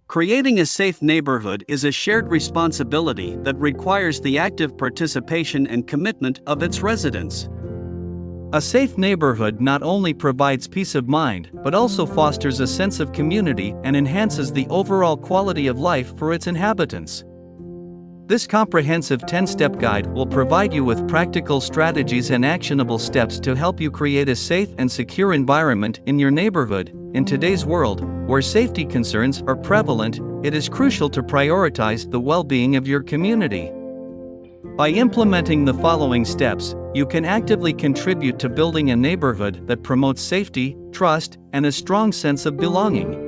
Creating a safe neighborhood is a shared responsibility that requires the active participation and commitment of its residents. A safe neighborhood not only provides peace of mind but also fosters a sense of community and enhances the overall quality of life for its inhabitants. This comprehensive 10-step guide will provide you with practical strategies and actionable steps to help you create a safe and secure environment in your neighborhood. In today's world, where safety concerns are prevalent, it is crucial to prioritize the well-being of your community. By implementing the following steps, you can actively contribute to building a neighborhood that promotes safety, trust, and a strong sense of belonging.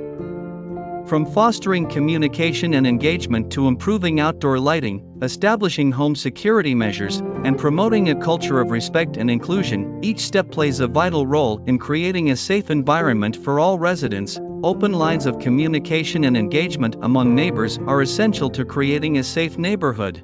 From fostering communication and engagement to improving outdoor lighting, establishing home security measures, and promoting a culture of respect and inclusion, each step plays a vital role in creating a safe environment for all residents. Open lines of communication and engagement among neighbors are essential to creating a safe neighborhood.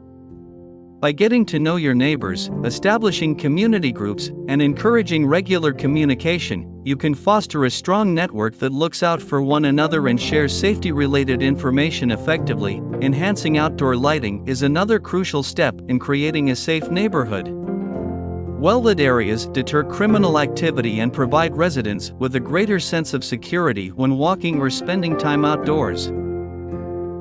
By getting to know your neighbors, establishing community groups, and encouraging regular communication, you can foster a strong network that looks out for one another and shares safety-related information effectively. Enhancing outdoor lighting is another crucial step in creating a safe neighborhood. Well-lit areas deter criminal activity and provide residents with a greater sense of security when walking or spending time outdoors.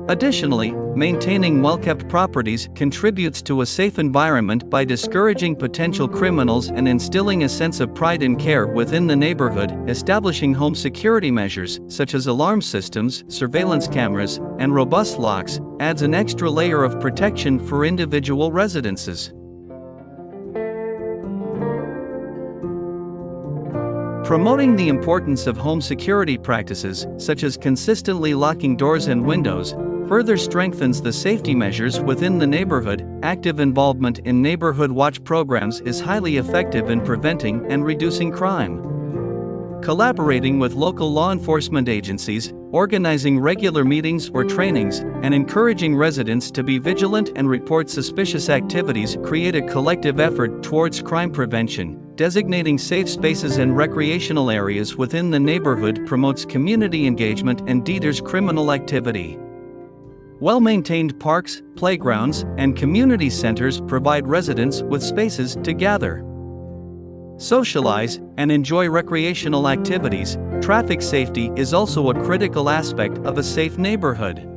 Additionally, maintaining well-kept properties contributes to a safe environment by discouraging potential criminals and instilling a sense of pride and care within the neighborhood. Establishing home security measures, such as alarm systems, surveillance cameras, and robust locks, adds an extra layer of protection for individual residences. Promoting the importance of home security practices, such as consistently locking doors and windows, further strengthens the safety measures within the neighborhood. Active involvement in neighborhood watch programs is highly effective in preventing and reducing crime. Collaborating with local law enforcement agencies, organizing regular meetings or trainings, and encouraging residents to be vigilant and report suspicious activities create a collective effort towards crime prevention. Designating safe spaces and recreational areas within the neighborhood promotes community engagement and deters criminal activity. Well-maintained parks, playgrounds, and community centers provide residents with spaces to gather, socialize, and enjoy recreational activities. Traffic safety is also a critical aspect of a safe neighborhood.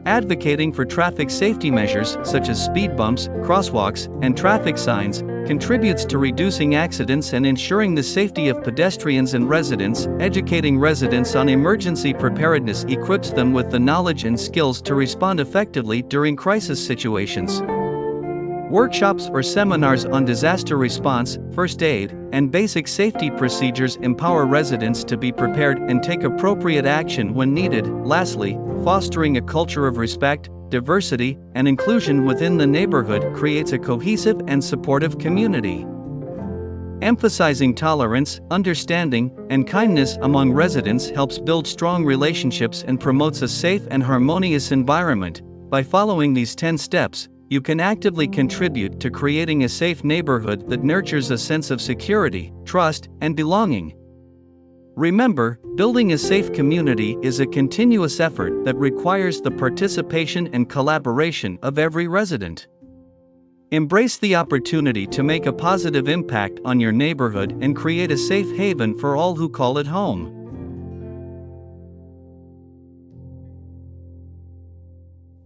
Advocating for traffic safety measures such as speed bumps, crosswalks, and traffic signs contributes to reducing accidents and ensuring the safety of pedestrians and residents. Educating residents on emergency preparedness equips them with the knowledge and skills to respond effectively during crisis situations. Workshops or seminars on disaster response, first aid, and basic safety procedures empower residents to be prepared and take appropriate action when needed. Lastly, fostering a culture of respect, diversity, and inclusion within the neighborhood creates a cohesive and supportive community. Emphasizing tolerance, understanding, and kindness among residents helps build strong relationships and promotes a safe and harmonious environment. By following these 10 steps, you can actively contribute to creating a safe neighborhood that nurtures a sense of security, trust, and belonging. Remember, building a safe community is a continuous effort that requires the participation and collaboration of every resident. Embrace the opportunity to make a positive impact on your neighborhood and create a safe haven for all who call it home.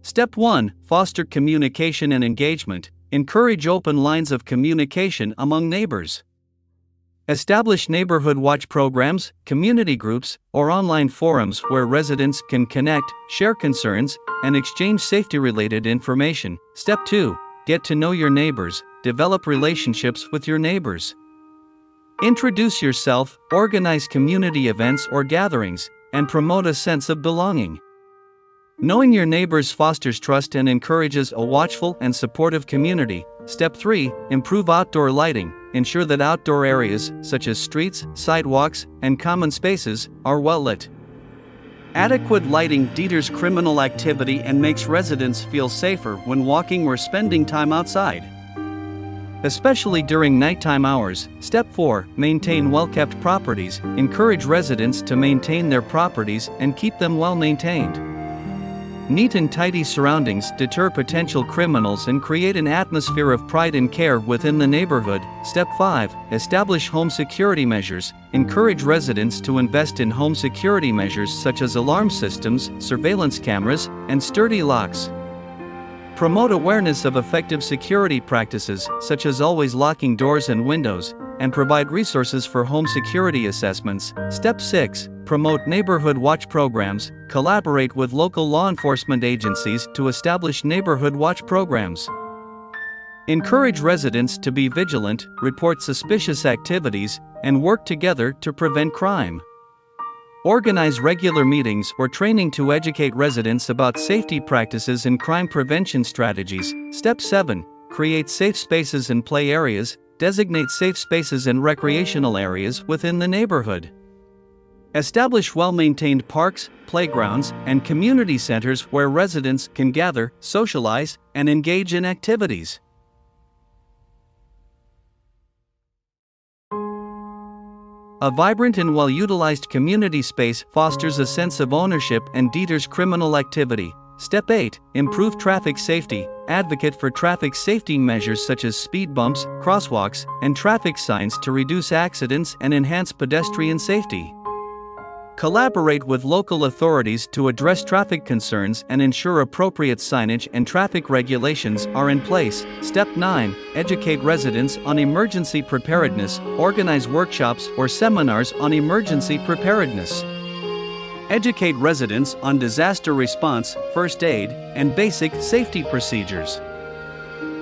Step 1. Foster communication and engagement. Encourage open lines of communication among neighbors. Establish neighborhood watch programs, community groups, or online forums where residents can connect, share concerns, and exchange safety-related information. Step 2. Get to know your neighbors. Develop relationships with your neighbors. Introduce yourself, organize community events or gatherings, and promote a sense of belonging. Knowing your neighbors fosters trust and encourages a watchful and supportive community. Step 3. Improve outdoor lighting. Ensure that outdoor areas, such as streets, sidewalks, and common spaces, are well lit. Adequate lighting deters criminal activity and makes residents feel safer when walking or spending time outside, especially during nighttime hours. Step 4. Maintain well-kept properties. Encourage residents to maintain their properties and keep them well maintained. Neat and tidy surroundings deter potential criminals and create an atmosphere of pride and care within the neighborhood. Step 5. Establish home security measures. Encourage residents to invest in home security measures such as alarm systems, surveillance cameras, and sturdy locks. Promote awareness of effective security practices, such as always locking doors and windows, and provide resources for home security assessments. Step 6. Promote neighborhood watch programs. Collaborate with local law enforcement agencies to establish neighborhood watch programs. Encourage residents to be vigilant, report suspicious activities, and work together to prevent crime. Organize regular meetings or training to educate residents about safety practices and crime prevention strategies. Step 7. Create safe spaces and play areas. Designate safe spaces and recreational areas within the neighborhood. Establish well-maintained parks, playgrounds, and community centers where residents can gather, socialize, and engage in activities. A vibrant and well-utilized community space fosters a sense of ownership and deters criminal activity. Step 8. Improve traffic safety. Advocate for traffic safety measures such as speed bumps, crosswalks, and traffic signs to reduce accidents and enhance pedestrian safety. Collaborate with local authorities to address traffic concerns and ensure appropriate signage and traffic regulations are in place. Step 9. Educate residents on emergency preparedness. Organize workshops or seminars on emergency preparedness. Educate residents on disaster response, first aid, and basic safety procedures.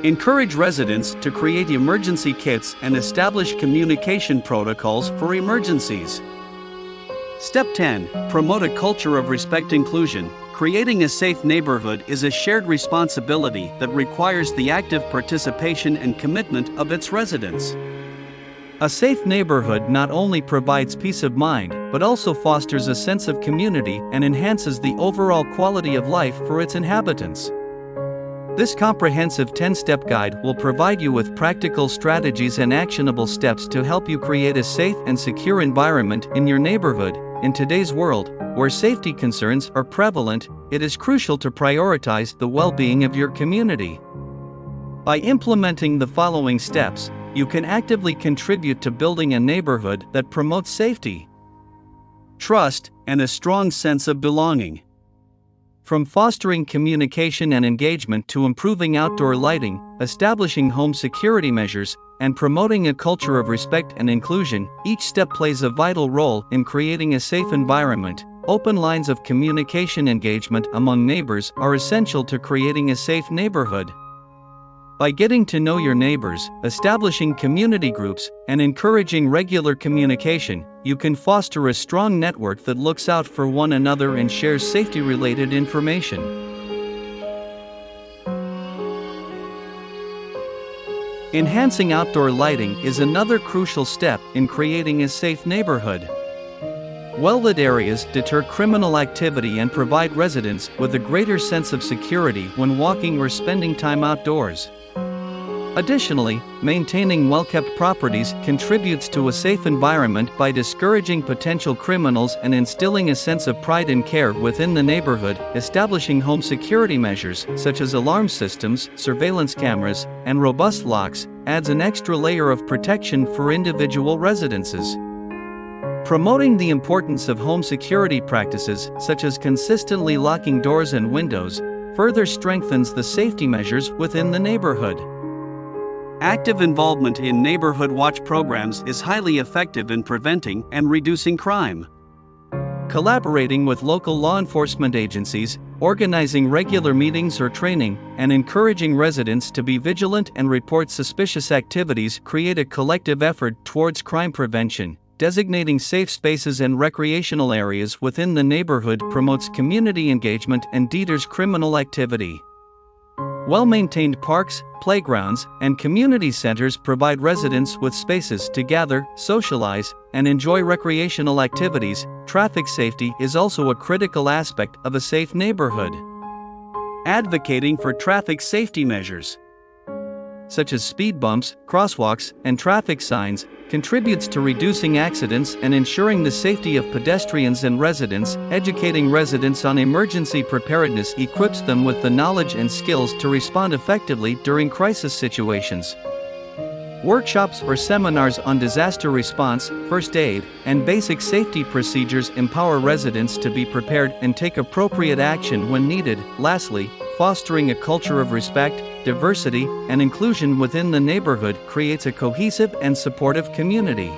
Encourage residents to create emergency kits and establish communication protocols for emergencies. Step 10. Promote a culture of respect and inclusion. Creating a safe neighborhood is a shared responsibility that requires the active participation and commitment of its residents. A safe neighborhood not only provides peace of mind, but also fosters a sense of community and enhances the overall quality of life for its inhabitants. This comprehensive 10-step guide will provide you with practical strategies and actionable steps to help you create a safe and secure environment in your neighborhood. In today's world, where safety concerns are prevalent, it is crucial to prioritize the well-being of your community. By implementing the following steps, you can actively contribute to building a neighborhood that promotes safety, trust, and a strong sense of belonging. From fostering communication and engagement to improving outdoor lighting, establishing home security measures, and promoting a culture of respect and inclusion, each step plays a vital role in creating a safe environment. Open lines of communication engagement among neighbors are essential to creating a safe neighborhood. By getting to know your neighbors, establishing community groups, and encouraging regular communication, you can foster a strong network that looks out for one another and shares safety-related information. Enhancing outdoor lighting is another crucial step in creating a safe neighborhood. Well-lit areas deter criminal activity and provide residents with a greater sense of security when walking or spending time outdoors. Additionally, maintaining well-kept properties contributes to a safe environment by discouraging potential criminals and instilling a sense of pride and care within the neighborhood. Establishing home security measures, such as alarm systems, surveillance cameras, and robust locks, adds an extra layer of protection for individual residences. Promoting the importance of home security practices, such as consistently locking doors and windows, further strengthens the safety measures within the neighborhood. Active involvement in neighborhood watch programs is highly effective in preventing and reducing crime. Collaborating with local law enforcement agencies, organizing regular meetings or training, and encouraging residents to be vigilant and report suspicious activities create a collective effort towards crime prevention. Designating safe spaces and recreational areas within the neighborhood promotes community engagement and deters criminal activity. Well-maintained parks, playgrounds, and community centers provide residents with spaces to gather, socialize, and enjoy recreational activities. Traffic safety is also a critical aspect of a safe neighborhood. Advocating for traffic safety measures, such as speed bumps, crosswalks, and traffic signs, contributes to reducing accidents and ensuring the safety of pedestrians and residents. Educating residents on emergency preparedness equips them with the knowledge and skills to respond effectively during crisis situations. Workshops or seminars on disaster response, first aid, and basic safety procedures empower residents to be prepared and take appropriate action when needed. Lastly, fostering a culture of respect, diversity, and inclusion within the neighborhood creates a cohesive and supportive community.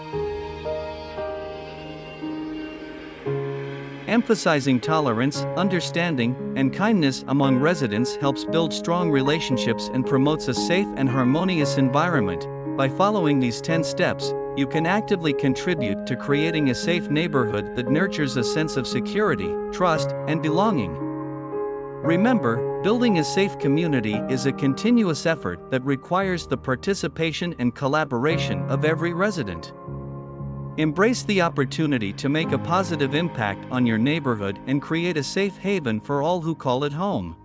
Emphasizing tolerance, understanding, and kindness among residents helps build strong relationships and promotes a safe and harmonious environment. By following these 10 steps, you can actively contribute to creating a safe neighborhood that nurtures a sense of security, trust, and belonging. Remember, building a safe community is a continuous effort that requires the participation and collaboration of every resident. Embrace the opportunity to make a positive impact on your neighborhood and create a safe haven for all who call it home.